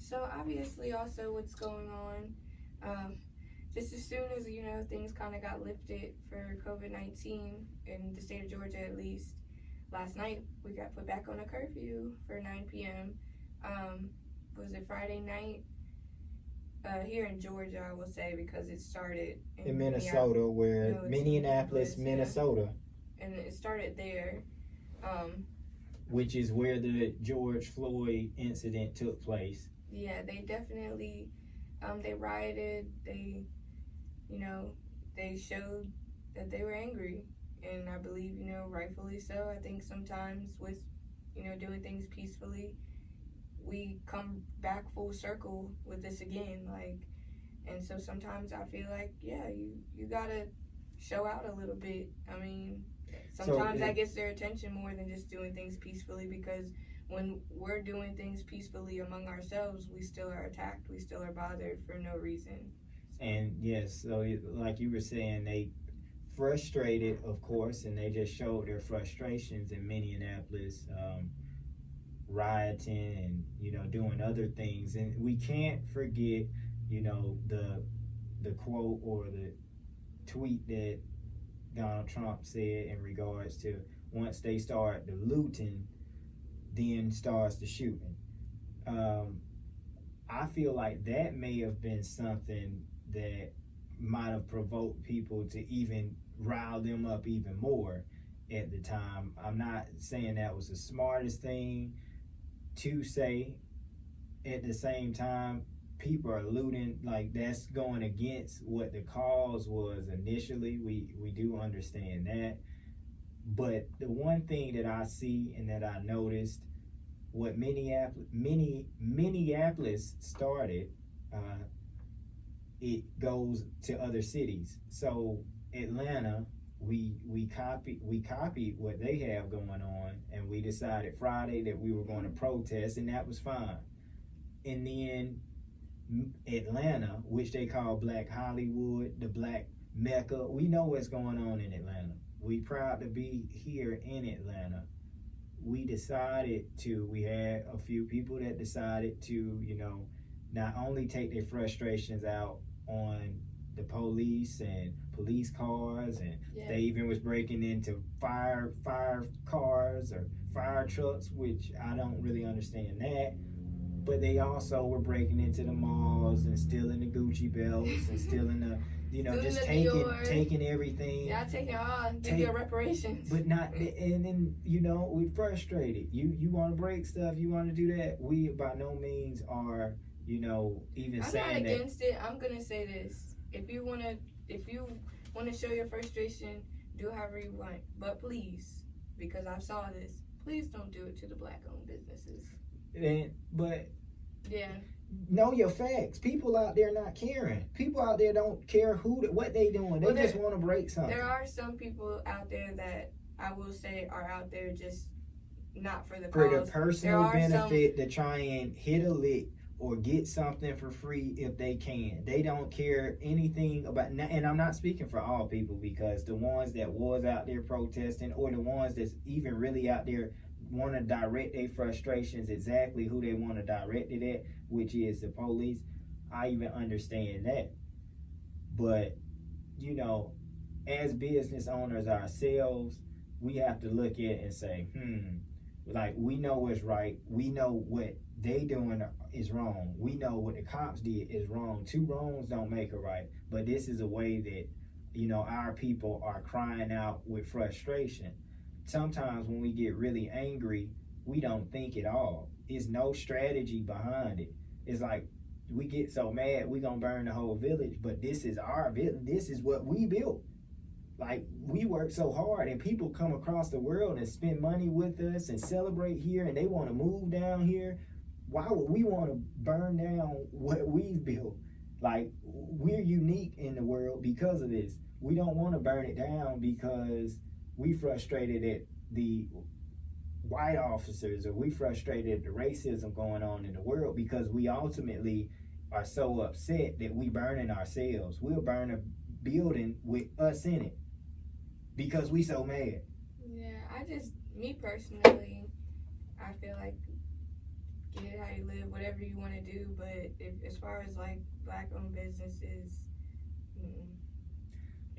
So obviously, also what's going on, just as soon as things kind of got lifted for COVID-19 in the state of Georgia, at least last night we got put back on a curfew for 9 p.m. Was it Friday night? Here in Georgia, I will say, because it started in Minnesota, where Minneapolis, Minnesota, and it started there. Which is where the George Floyd incident took place. Yeah, they definitely, they rioted. They, they showed that they were angry, and I believe, rightfully so. I think sometimes with, doing things peacefully, we come back full circle with this again, and so sometimes I feel like, yeah, you gotta show out a little bit. I mean, sometimes that gets their attention more than just doing things peacefully, because when we're doing things peacefully among ourselves, we still are attacked, we still are bothered for no reason. And yes, so like you were saying, they frustrated, of course, and they just showed their frustrations in Minneapolis, rioting and doing other things. And we can't forget the quote or the tweet that Donald Trump said in regards to, once they start the looting, then starts the shooting. I feel like that may have been something that might have provoked people to even rile them up even more at the time. I'm not saying that was the smartest thing to say. At the same time, people are looting, like that's going against what the cause was initially. We do understand that. But the one thing that I see and that I noticed, what Minneapolis started, it goes to other cities. So Atlanta, we copied what they have going on, and we decided Friday that we were going to protest, and that was fine. And then Atlanta, which they call Black Hollywood, the Black Mecca, we know what's going on in Atlanta. We proud to be here in Atlanta. We had a few people that decided to, not only take their frustrations out on the police and police cars, and they even was breaking into fire cars or fire trucks, which I don't really understand that. But they also were breaking into the malls and stealing the Gucci belts and stealing the, just taking everything. Yeah, take it all. Give your reparations. But not, and then, we frustrated. You want to break stuff, you want to do that. We by no means are, even saying that. I'm not against it. I'm gonna say this: if you wanna show your frustration, do however you want. But please, because I saw this, please don't do it to the Black-owned businesses. Know your facts. People out there not caring. People out there don't care what they doing. They just want to break something. There are some people out there that I will say are out there just not for the cause. For the personal benefit, to try and hit a lick or get something for free if they can. They don't care anything about, and I'm not speaking for all people, because the ones that was out there protesting, or the ones that's even really out there want to direct their frustrations exactly who they want to direct it at, which is the police, I even understand that. But, as business owners ourselves, we have to look at it and say, like, we know what's right. We know what they doing is wrong. We know what the cops did is wrong. Two wrongs don't make a right. But this is a way that, our people are crying out with frustration. Sometimes when we get really angry, we don't think at all. There's no strategy behind it. It's like, we get so mad, we gonna burn the whole village, but this is our village. This is what we built. Like, we work so hard, and people come across the world and spend money with us and celebrate here, and they want to move down here. Why would we want to burn down what we've built? Like, we're unique in the world because of this. We don't want to burn it down because we frustrated at the white officers, or we frustrated at the racism going on in the world, because we ultimately are so upset that we burning ourselves. We'll burn a building with us in it because we so mad. Yeah, me personally, I feel like get it how you live, whatever you want to do. But if, as far as like black-owned businesses,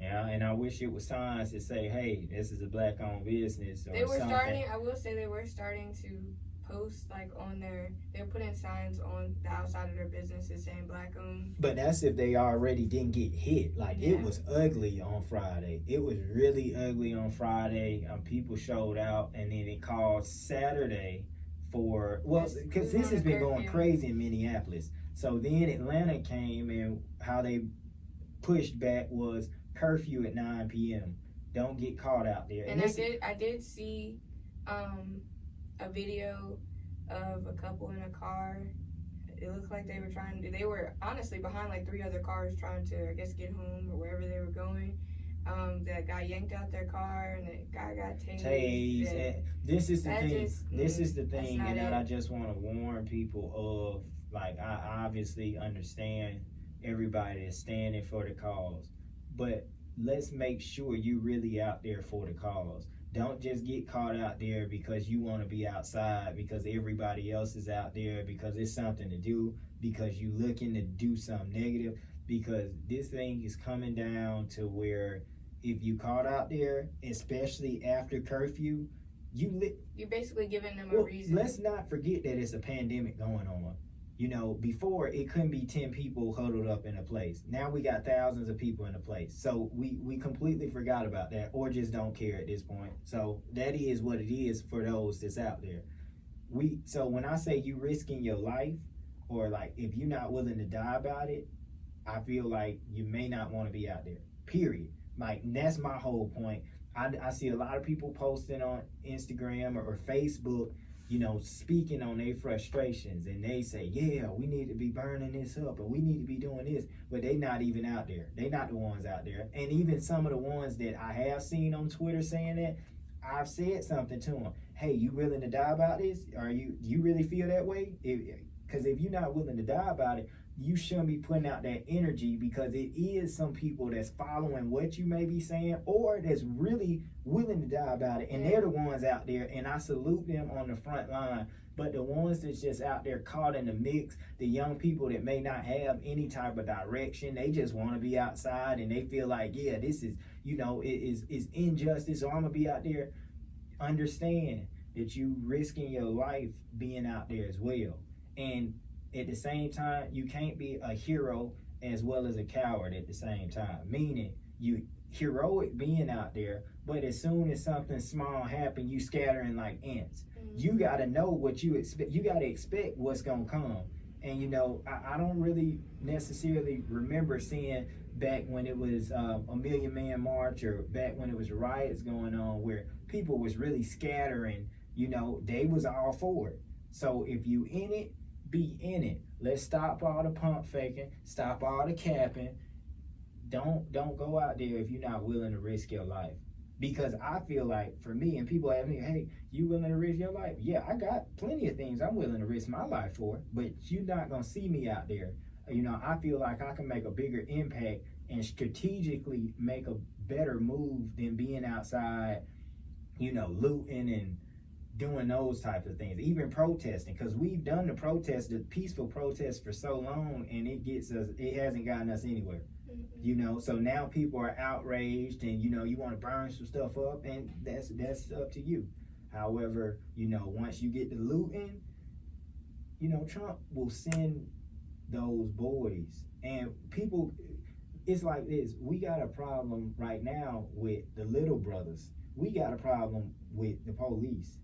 yeah, and I wish it was signs that say, "Hey, this is a black-owned business." Or they were something. starting. I will say they were starting to post like on they're putting signs on the outside of their businesses saying black-owned. But that's if they already didn't get hit. Like Yeah. it was ugly on Friday. It was really ugly on Friday. People showed out, and then it called Saturday for because this has been going crazy in Minneapolis. So then Atlanta came, and how they pushed back was curfew at 9 p.m. Don't get caught out there. And I did see a video of a couple in a car. It looked like they were honestly behind like 3 other cars trying to, I guess, get home or wherever they were going. That guy yanked out their car and the guy got tased. And this is the thing. This is the that's thing, not and it. I just want to warn people of, like, I obviously understand everybody is standing for the cause, but let's make sure you really out there for the cause. Don't just get caught out there because you want to be outside, because everybody else is out there, because it's something to do, because you looking to do something negative. Because this thing is coming down to where if you caught out there, especially after curfew, you're basically giving them a reason. Let's not forget that it's a pandemic going on. You know, before it couldn't be 10 people huddled up in a place. Now we got thousands of people in a place. So we completely forgot about that, or just don't care at this point. So that is what it is for those that's out there. So when I say you risking your life, or like if you're not willing to die about it, I feel like you may not want to be out there. Period. Like, that's my whole point. I see a lot of people posting on Instagram or Facebook, you know, speaking on their frustrations, and they say, yeah, we need to be burning this up, and we need to be doing this, but they not even out there. They not the ones out there. And even some of the ones that I have seen on Twitter saying that, I've said something to them. Hey, you willing to die about this? Do you really feel that way? Because if you're not willing to die about it, you shouldn't be putting out that energy, because it is some people that's following what you may be saying, or that's really willing to die about it, and they're the ones out there, and I salute them on the front line. But the ones that's just out there caught in the mix, the young people that may not have any type of direction, they just want to be outside, and they feel like, yeah, this is, you know, is injustice, so I'm gonna be out there. Understand that you risking your life being out there as well. And at the same time, you can't be a hero as well as a coward at the same time. Meaning, you heroic being out there, but as soon as something small happens, you scattering like ants. You gotta know what you expect. You gotta expect what's gonna come. And you know, I don't really necessarily remember seeing back when it was a Million Man March, or back when it was riots going on, where people was really scattering. You know, they was all for it. So if you in it, be in it. Let's stop all the pump faking, stop all the capping. Don't go out there if you're not willing to risk your life. Because I feel like, for me, and people ask me, hey, you willing to risk your life? Yeah, I got plenty of things I'm willing to risk my life for, but you're not gonna see me out there. You know, I feel like I can make a bigger impact and strategically make a better move than being outside, you know, looting and doing those types of things, even protesting, because we've done the peaceful protest for so long, and it hasn't gotten us anywhere. You know, so now people are outraged, and you know, you want to burn some stuff up, and that's up to you. However, you know, once you get to looting, you know, Trump will send those boys, and people, it's like this. We got a problem right now with the little brothers. We got a problem with the police.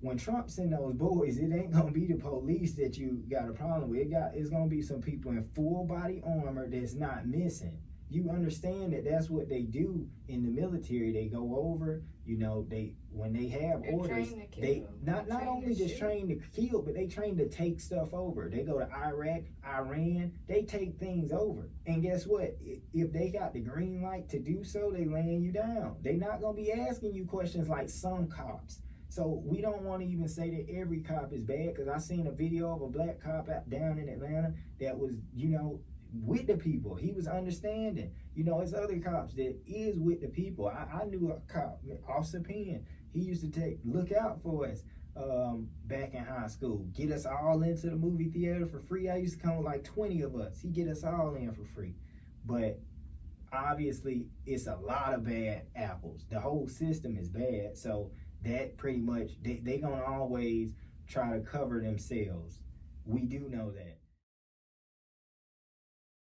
When Trump send those boys, it ain't gonna be the police that you got a problem with. It's gonna be some people in full body armor that's not missing. You understand that that's what they do in the military. They go over, you know, when they have orders, they not only just train to kill, but they train to take stuff over. They go to Iraq, Iran, they take things over. And guess what? If they got the green light to do so, they laying you down. They not gonna be asking you questions like some cops. So we don't want to even say that every cop is bad, because I seen a video of a black cop down in Atlanta that was, you know, with the people. He was understanding. You know, it's other cops that is with the people. I knew a cop, Officer Penn. He used to look out for us. back in high school. Get us all into the movie theater for free. I used to come with like 20 of us. He get us all in for free. But obviously, it's a lot of bad apples. The whole system is bad. So that pretty much, they gonna always try to cover themselves. We do know that.